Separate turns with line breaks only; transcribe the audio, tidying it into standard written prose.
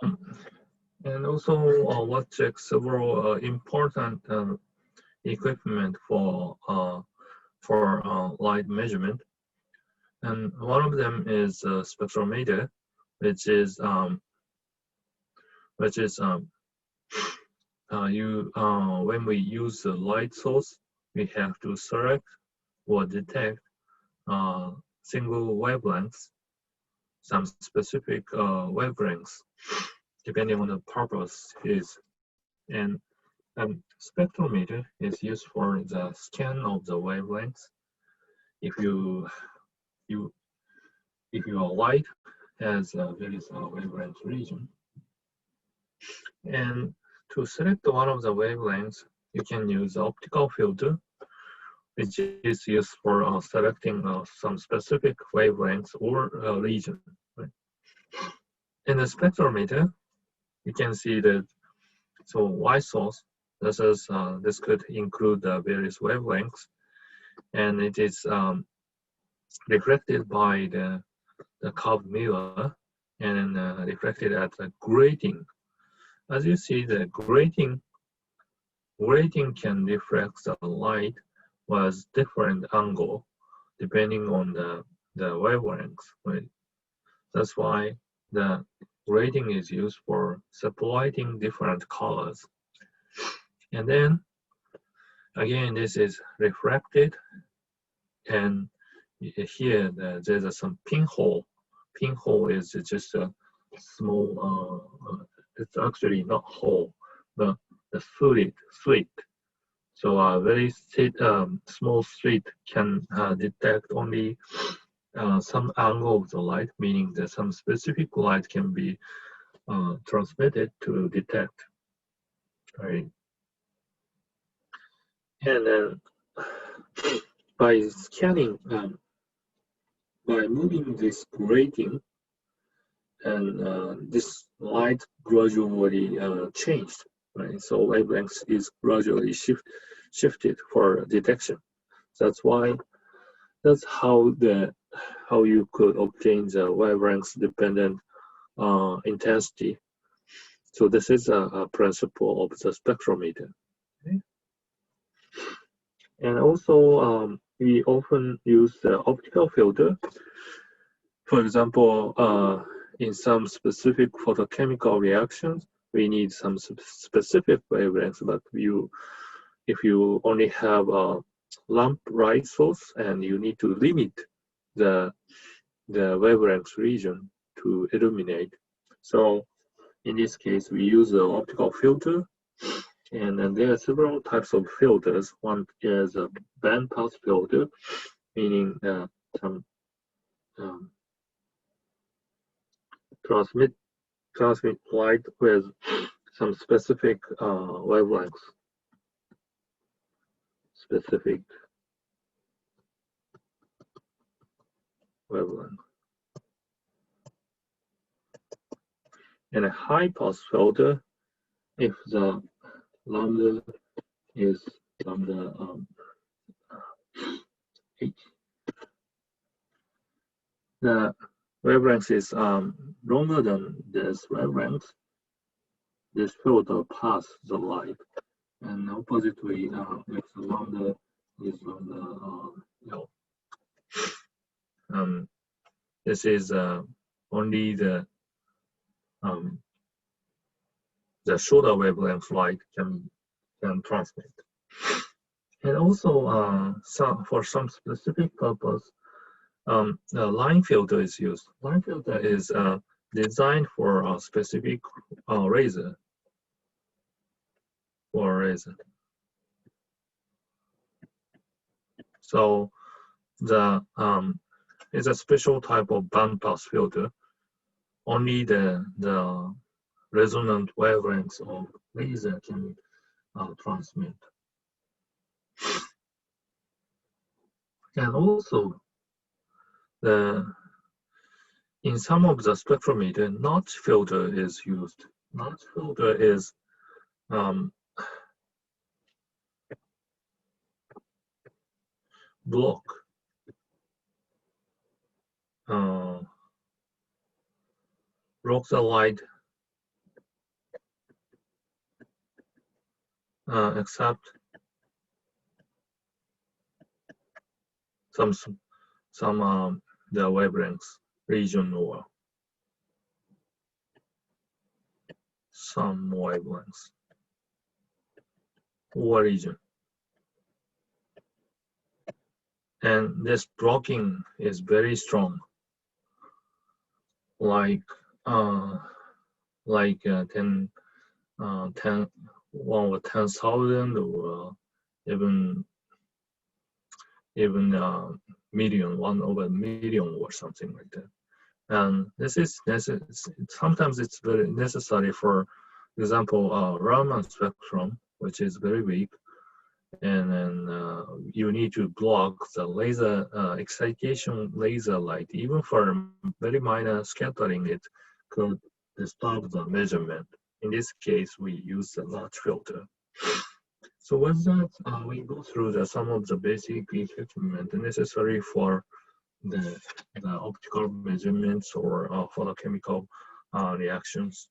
And also, what checks several important equipment for light measurement. And one of them is a spectrometer, which is when we use the light source, we have to select or detect single wavelengths, some specific wavelengths, depending on the purpose is. And spectrometer is used for the scan of the wavelengths. If your light has various wavelength region, and to select one of the wavelengths, you can use optical filter, which is used for selecting some specific wavelengths or region. Right? In the spectrometer, you can see that light source. This could include various wavelengths, and it is reflected by the curved mirror and reflected at the grating. As you see, the grating can reflect the light with different angle depending on the wavelength. Right? That's why the grating is used for separating different colors. And then again, this is refracted, and here there's some pinhole. Pinhole is just a small, it's actually not hole, but the slit. So a very small slit can detect only some angle of the light, meaning that some specific light can be transmitted to detect. Right. And then by scanning, by moving this grating, and this light gradually changed, right? So wavelength is gradually shifted for detection. That's how you could obtain the wavelength dependent intensity. So this is a principle of the spectrometer. Okay. And also, we often use the optical filter. For example, in some specific photochemical reactions, we need some specific wavelengths, but if you only have a lamp light source and you need to limit the wavelength region to illuminate. So in this case, we use the optical filter, and then there are several types of filters. One is a bandpass filter, meaning some transmit light with some specific wavelengths. Specific wavelength. And a high pass filter, if the lambda is lambda 8, the wavelength is longer than this wavelength, this filter passes the light. And oppositely, if the lambda is lambda this is only the shorter wavelength light can transmit. And also, for some specific purpose, a line filter is used. Line filter is designed for a specific laser. So it's a special type of bandpass filter. Only the resonant wavelengths of laser can transmit. And also, in some of the spectrometer, notch filter is used. Notch filter is block the light except some the wavelengths region or some wavelengths or region. And this blocking is very strong, like 10, 10, 1 or 10,000 or even million, 1/1,000,000 or something like that. And this is sometimes it's very necessary. For example, Raman spectrum, which is very weak, and then you need to block the laser excitation laser light. Even for very minor scattering, it could disturb the measurement. In this case, we use the large filter. So with that, we go through some of the basic equipment necessary for the optical measurements or photochemical reactions.